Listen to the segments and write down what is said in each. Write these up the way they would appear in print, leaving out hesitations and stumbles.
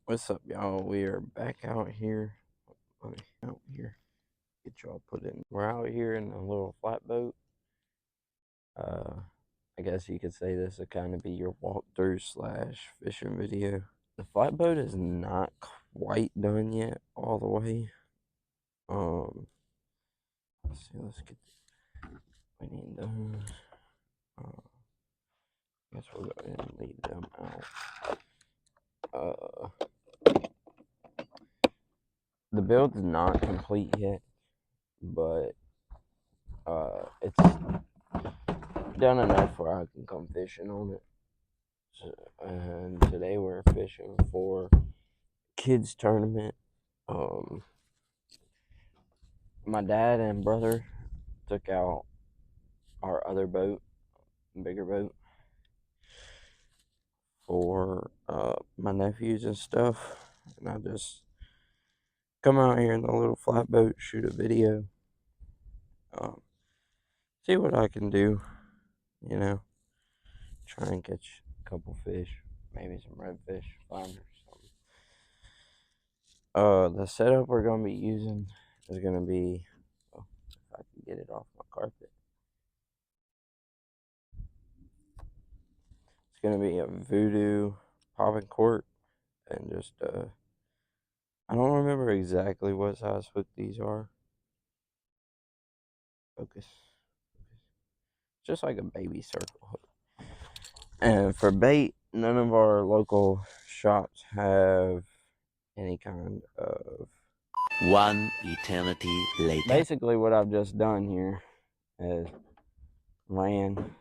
What's up, y'all? We are back out here. Let me out here. Get y'all put in. We're out here in a little flatboat. I guess you could say this would kind of be your walkthrough slash fishing video. The flatboat is not quite done yet, all the way. Let's see. Let's get. We need those. Guess we'll go ahead and leave them out. The build's not complete yet, but it's done enough where I can come fishing on it. So, and today we're fishing for kids tournament. My dad and brother took out our other boat, bigger boat, for my nephews and stuff, and I just come out here in the little flatboat, shoot a video, see what I can do, try and catch a couple fish, maybe some redfish, flounder, something. The setup we're gonna be using is gonna be, if I can get it off my carpet, it's gonna be a voodoo popping cork, and just I don't remember exactly what size hook these are. Focus. Just like a baby circle hook. And for bait, none of our local shops have any kind of. One eternity later. Basically, what I've just done here is ran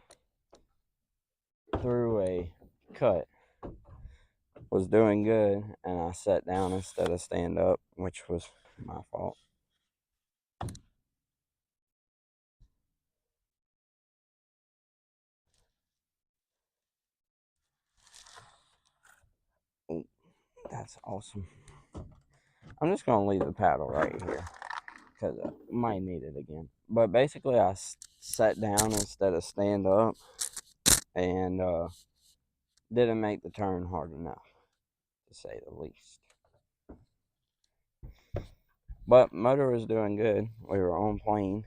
through a cut. Was doing good, and I sat down instead of stand up, which was my fault. That's awesome. I'm just gonna leave the paddle right here because I might need it again. But basically, I sat down instead of stand up, and didn't make the turn hard enough, to say the least. But motor was doing good. We were on plane.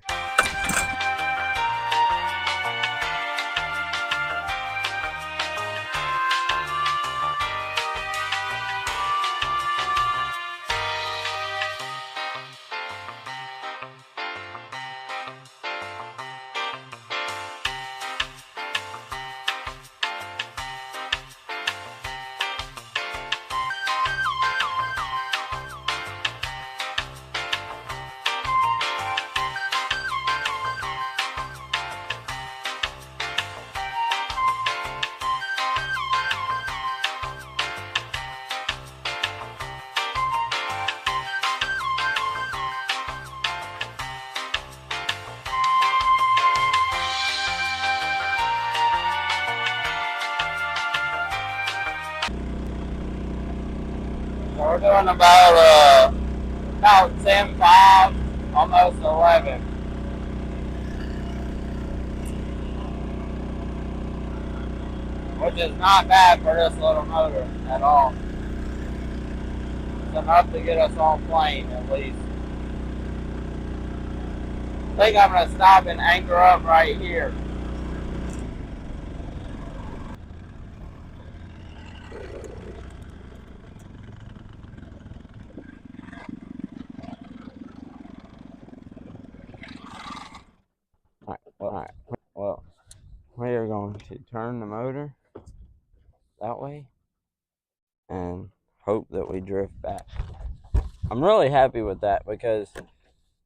We're doing about 10-5, almost 11. Which is not bad for this little motor at all. It's enough to get us on plane at least. I think I'm going to stop and anchor up right here. Alright, well, we are going to turn the motor that way and hope that we drift back. I'm really happy with that because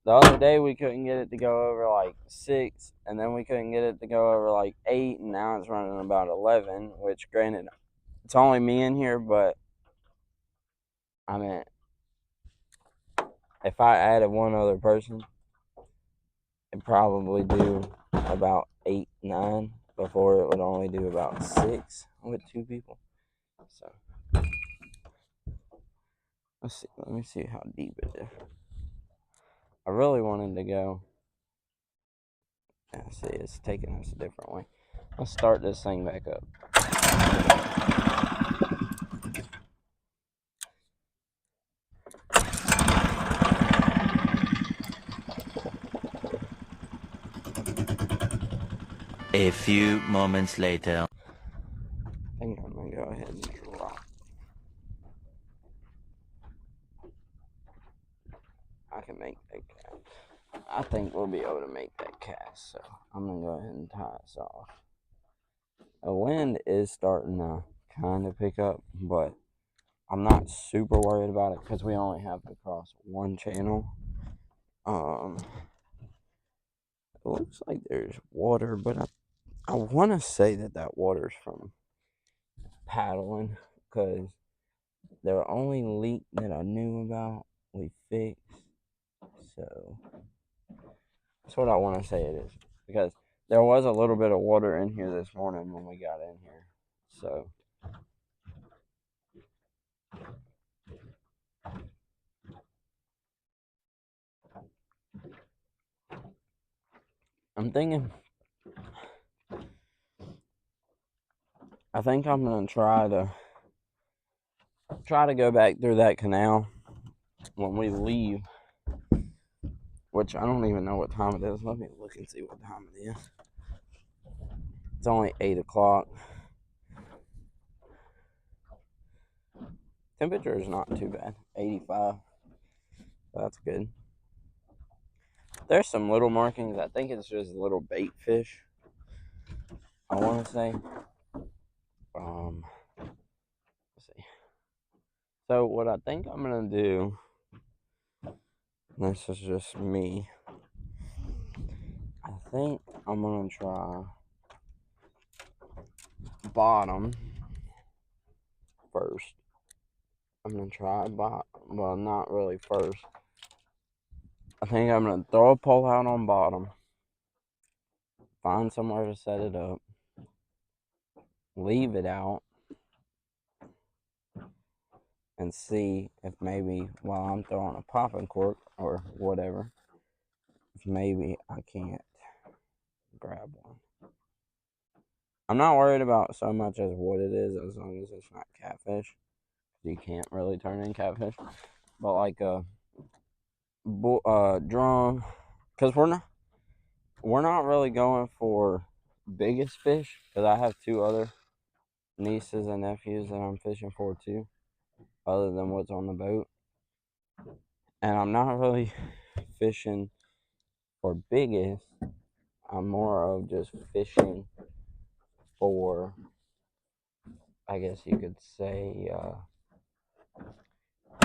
the other day we couldn't get it to go over like 6, and then we couldn't get it to go over like 8, and now it's running about 11, which granted, it's only me in here, but I mean, if I added one other person, it'd probably do about 8, 9 before it would only do about 6 with 2 people. So let's see. Let me see how deep it is. I really wanted to go. Yeah, see, it's taking us a different way. Let's start this thing back up. A few moments later. I think I'm gonna go ahead and drop. I can make that cast. I think we'll be able to make that cast, so I'm gonna go ahead and tie this off. The wind is starting to kind of pick up, but I'm not super worried about it because we only have to cross one channel. It looks like there's water, but I want to say that water's from paddling because the only leak that I knew about we fixed. So that's what I want to say it is, because there was a little bit of water in here this morning when we got in here. So I'm thinking, I think I'm gonna try to go back through that canal when we leave, which I don't even know what time it is. Let me look and see what time it is. It's only 8 o'clock. Temperature is not too bad, 85. That's good. There's some little markings. I think it's just little bait fish, I want to say. Let's see. So what I think I'm gonna do, this is just me, I think I'm gonna try bottom first. I'm gonna try bottom, well, not really first. I think I'm gonna throw a pole out on bottom, find somewhere to set it up, leave it out, and see if maybe while I'm throwing a popping cork or whatever, if maybe I can't grab one. I'm not worried about so much as what it is, as long as it's not catfish. You can't really turn in catfish, but like a drum, because we're not really going for biggest fish, because I have two other nieces and nephews that I'm fishing for too, other than what's on the boat, and I'm not really fishing for biggest. I'm more of just fishing for, I guess you could say,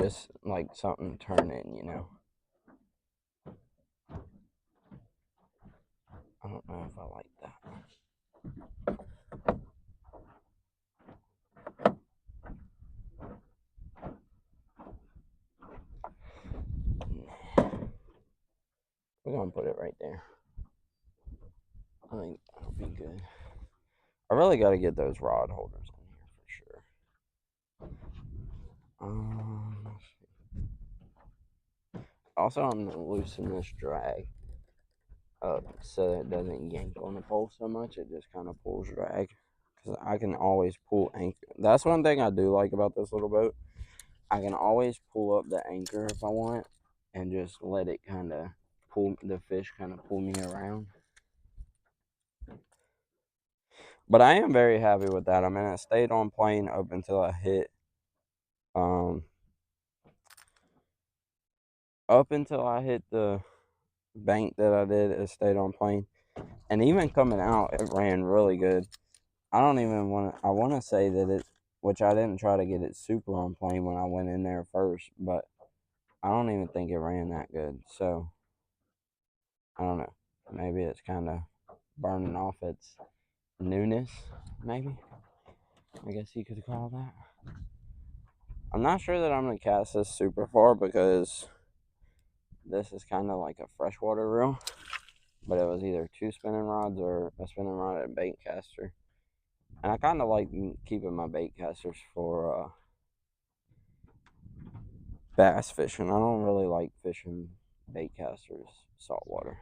just like something to turn in, you know. I don't know if I like that. We're gonna put it right there. I think that'll be good. I really got to get those rod holders in here for sure. Also, I'm gonna loosen this drag up so that it doesn't yank on the pole so much. It just kind of pulls drag, because I can always pull anchor. That's one thing I do like about this little boat. I can always pull up the anchor if I want, and just let it kind of pull the fish, kind of pull me around. But I am very happy with that. I mean, it stayed on plane up until I hit, up until I hit the bank that I did. It stayed on plane, and even coming out, it ran really good. I don't even want to. I want to say that it, which I didn't try to get it super on plane when I went in there first, but I don't even think it ran that good. So I don't know. Maybe it's kind of burning off its newness. Maybe, I guess you could call that. I'm not sure that I'm gonna cast this super far, because this is kind of like a freshwater reel, but it was either two spinning rods or a spinning rod and a bait caster. And I kind of like keeping my bait casters for bass fishing. I don't really like fishing bait casters saltwater.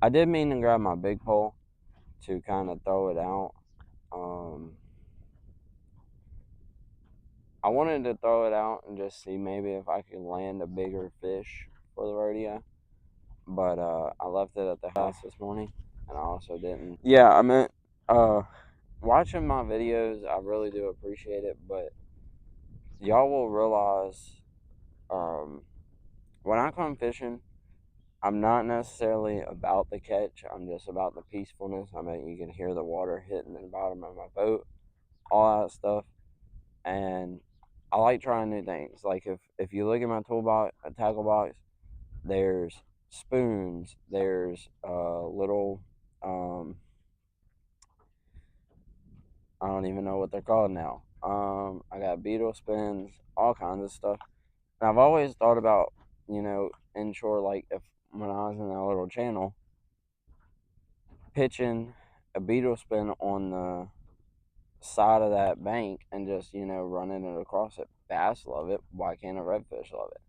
I did mean to grab my big pole to kind of throw it out. I wanted to throw it out and just see maybe if I could land a bigger fish for the rodeo, but I left it at the house this morning, and I also didn't. Yeah, I meant watching my videos. I really do appreciate it, but y'all will realize when I come fishing, I'm not necessarily about the catch. I'm just about the peacefulness. I mean, you can hear the water hitting the bottom of my boat, all that stuff, and I like trying new things. Like if you look at my toolbox, a tackle box, there's spoons, there's little I don't even know what they're called now. I got beetle spins, all kinds of stuff. And I've always thought about, inshore, like if when I was in that little channel, pitching a beetle spin on the side of that bank and just, running it across it. Bass love it. Why can't a redfish love it?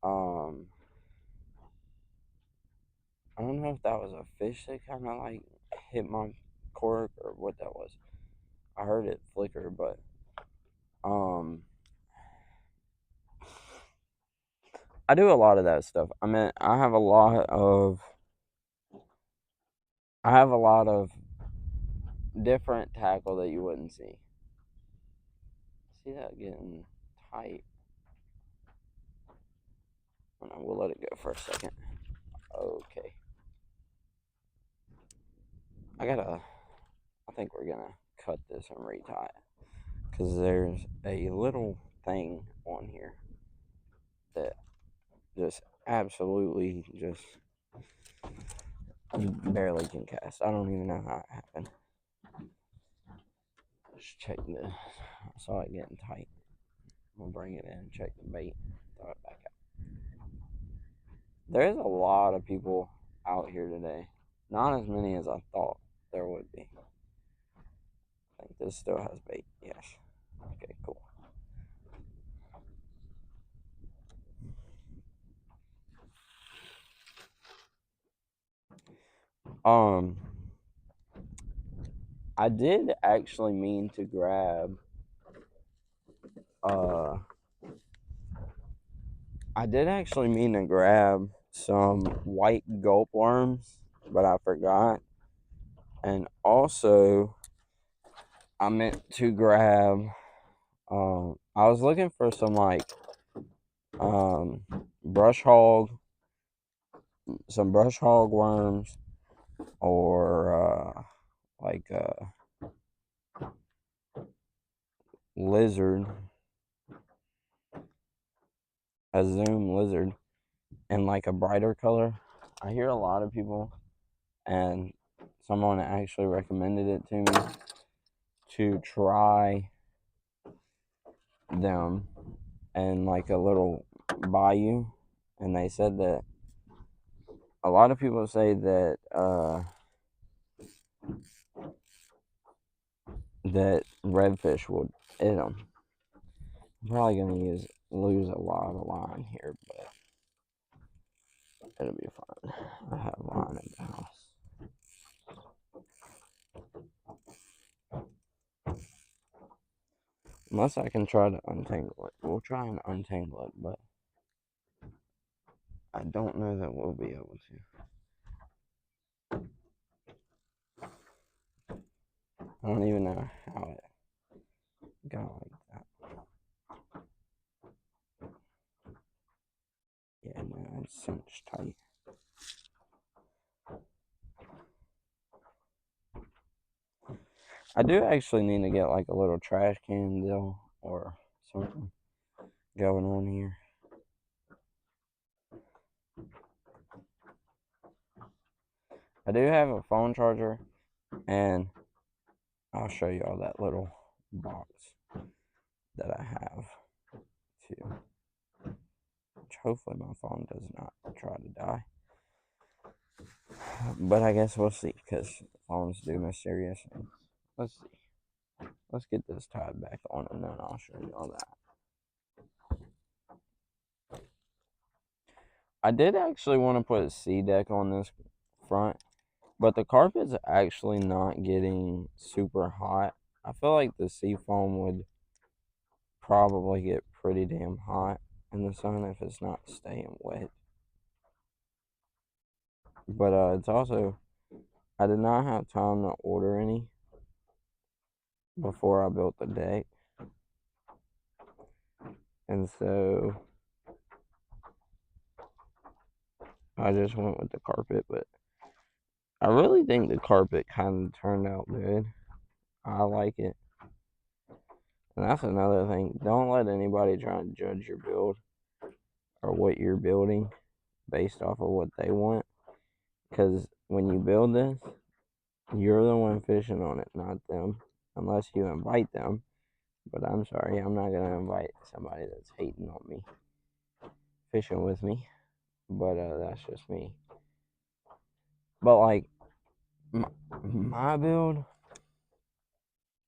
Um, I don't know if that was a fish that kind of like hit my cork or what that was. I heard it flicker, but I do a lot of that stuff. I mean, I have a lot of different tackle that you wouldn't see. See that getting tight? Oh, no, we'll let it go for a second. Okay. I think we're gonna cut this and retie it. Because there's a little thing on here that just absolutely just barely can cast. I don't even know how it happened. Just check this. I saw it getting tight. We'll bring it in, check the bait, throw it back out. There's a lot of people out here today. Not as many as I thought there would be. I think this still has bait. Yes. Okay, cool. I did actually mean to grab some white gulp worms, but I forgot. And also I meant to grab I was looking for some like brush hog worms, or like lizard, a zoom lizard, in like a brighter color. I hear a lot of people, and someone actually recommended it to me to try them in like a little bayou, and they said that a lot of people say that that redfish would eat them. I'm probably gonna lose a lot of line here, but it'll be fine. I have line in the house. Unless I can try to untangle it. We'll try and untangle it, but I don't know that we'll be able to. I don't even know how it got like that. Yeah, no, it's cinched tight. I do actually need to get like a little trash can deal or something going on here. I do have a phone charger, and I'll show you all that little box that I have too. Which hopefully my phone does not try to die. But I guess we'll see, because phones do mysterious things. Let's see. Let's get this tied back on, and then I'll show you all that. I did actually want to put a sea deck on this front, but the carpet's actually not getting super hot. I feel like the sea foam would probably get pretty damn hot in the sun if it's not staying wet. But it's also, I did not have time to order any before I built the deck. And so I just went with the carpet, but I really think the carpet kind of turned out good. I like it. And that's another thing. Don't let anybody try and judge your build or what you're building based off of what they want. Because when you build this, you're the one fishing on it, not them. Unless you invite them. But I'm sorry, I'm not going to invite somebody that's hating on me fishing with me. But that's just me. But like, my build,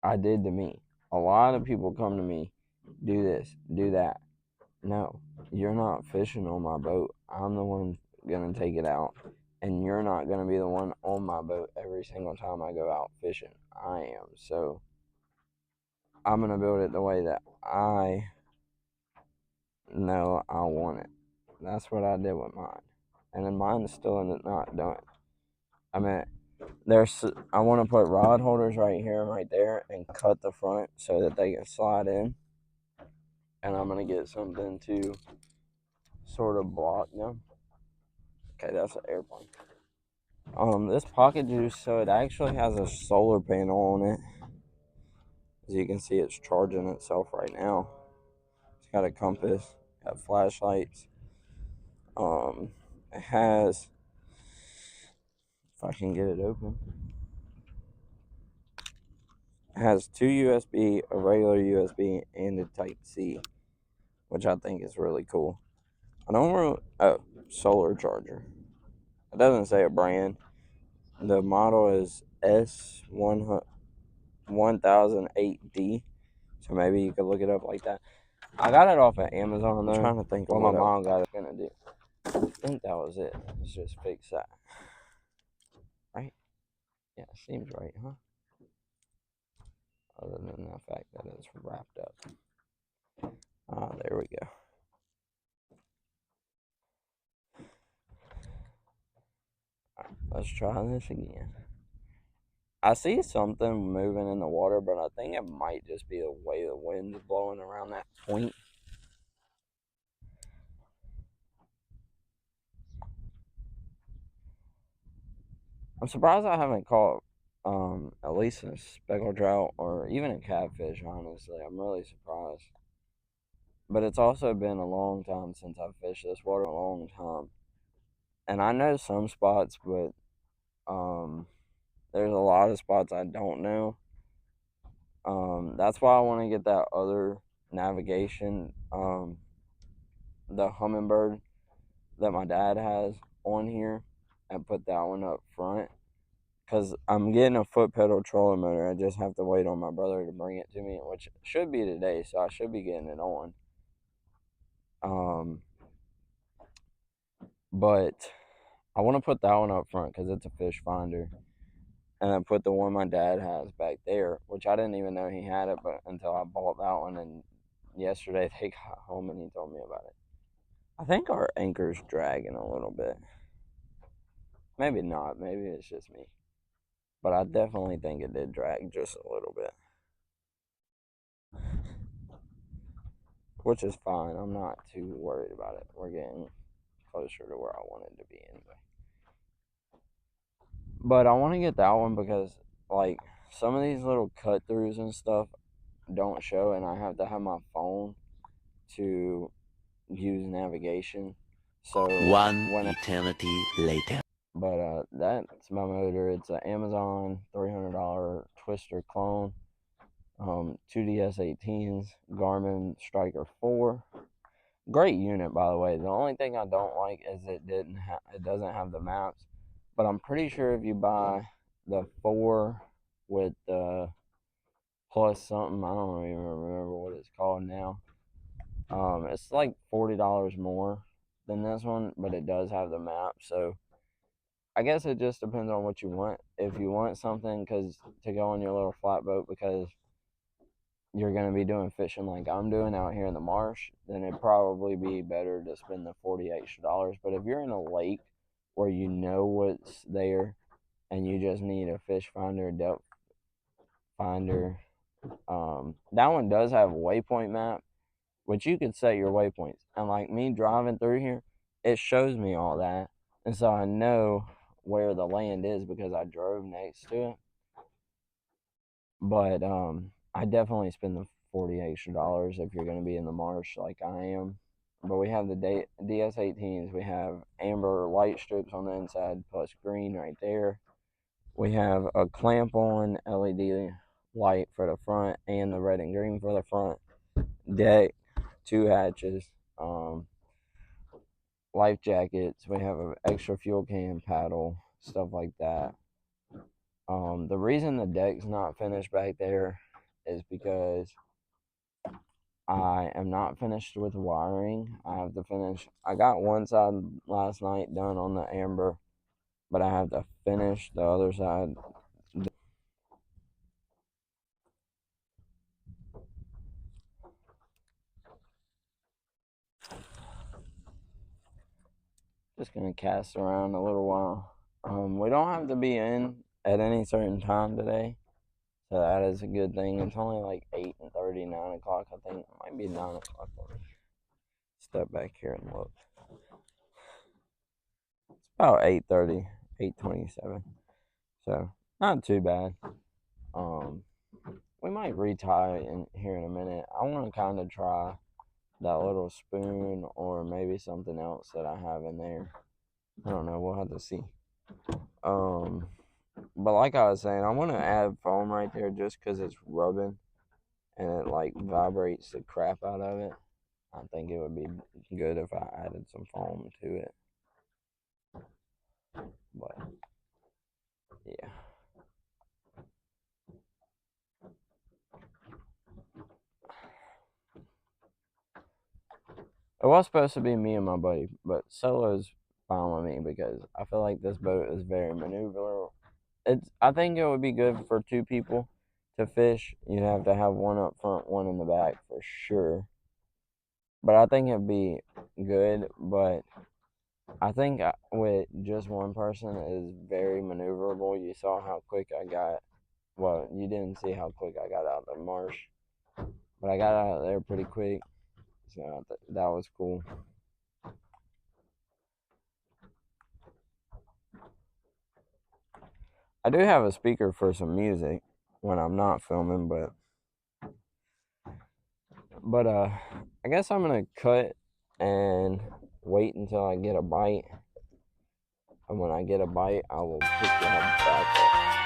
I did to me. A lot of people come to me, do this, do that. No, you're not fishing on my boat. I'm the one gonna take it out, and you're not gonna be the one on my boat every single time I go out fishing. I am. So I'm gonna build it the way that I know I want it. That's what I did with mine, and then mine is still not done. I mean, I want to put rod holders right here and right there, and cut the front so that they can slide in. And I'm gonna get something to sort of block them. Okay, that's an airplane. This pocket juice, so it actually has a solar panel on it. As you can see, it's charging itself right now. It's got a compass, got flashlights. It has, if I can get it open, it has two USB, a regular USB, and a Type C, which I think is really cool. I don't really, oh, solar charger. It doesn't say a brand. The model is S1008D, so maybe you could look it up like that. I got it off of Amazon though. I'm trying to think of what my mom got it gonna do. I think that was it. Let's just fix that. Right? Yeah, seems right, huh? Other than the fact that it's wrapped up. Ah, there we go. Alright, let's try this again. I see something moving in the water, but I think it might just be the way the wind's blowing around that point. I'm surprised I haven't caught at least a speckled trout or even a catfish, honestly. I'm really surprised. But it's also been a long time since I've fished this water, a long time. And I know some spots, but there's a lot of spots I don't know. That's why I want to get that other navigation, the Humminbird that my dad has on here, and put that one up front. Because I'm getting a foot pedal trolling motor. I just have to wait on my brother to bring it to me, which should be today, so I should be getting it on. But I want to put that one up front because it's a fish finder. And then put the one my dad has back there, which I didn't even know he had it, but until I bought that one. And yesterday they got home and he told me about it. I think our anchor's dragging a little bit. Maybe not. Maybe it's just me. But I definitely think it did drag just a little bit. Which is fine. I'm not too worried about it. We're getting closer to where I wanted to be anyway. But I want to get that one because, like, some of these little cut throughs and stuff don't show, and I have to have my phone to use navigation. So One eternity later. But that's my motor. It's an Amazon $300 Twister clone. 2DS18s, Garmin Striker 4. Great unit, by the way. The only thing I don't like is it doesn't have the maps. But I'm pretty sure if you buy the 4 with the plus something, I don't even remember what it's called now. It's like $40 more than this one, but it does have the map. So I guess it just depends on what you want. If you want something to go on your little flatboat because you're going to be doing fishing like I'm doing out here in the marsh, then it'd probably be better to spend the $40 extra. But if you're in a lake where you know what's there and you just need a fish finder, depth finder. That one does have a waypoint map, which you could set your waypoints. And like me driving through here, it shows me all that. And so I know where the land is because I drove next to it. But I definitely spend the $40 extra if you're going to be in the marsh like I am. But we have the DS18s. We have amber light strips on the inside plus green right there. We have a clamp on LED light for the front and the red and green for the front deck, 2 hatches, life jackets. We have an extra fuel can paddle, stuff like that. The reason the deck's not finished back there is because I am not finished with wiring. I have to finish. I got one side last night done on the amber, but I have to finish the other side. Just gonna cast around a little while. We don't have to be in at any certain time today, so that is a good thing. It's only like 8:30, 9 o'clock. I think it might be 9 o'clock. Let me step back here and look. It's about 8:30, 8:27. So not too bad. We might retie in here in a minute. I want to kind of try that little spoon or maybe something else that I have in there. I don't know. We'll have to see. But like I was saying, I want to add foam right there just because it's rubbing and it like vibrates the crap out of it. I think it would be good if I added some foam to it. But yeah. It was supposed to be me and my buddy, but solo's fine with me because I feel like this boat is very maneuverable. I think it would be good for 2 people to fish. You'd have to have one up front, one in the back for sure. But I think it'd be good. But I think with just one person is very maneuverable. You saw how quick I got. Well, you didn't see how quick I got out of the marsh, but I got out of there pretty quick. So that was cool. I do have a speaker for some music when I'm not filming, but I guess I'm gonna cut and wait until I get a bite. And when I get a bite, I will pick you back up.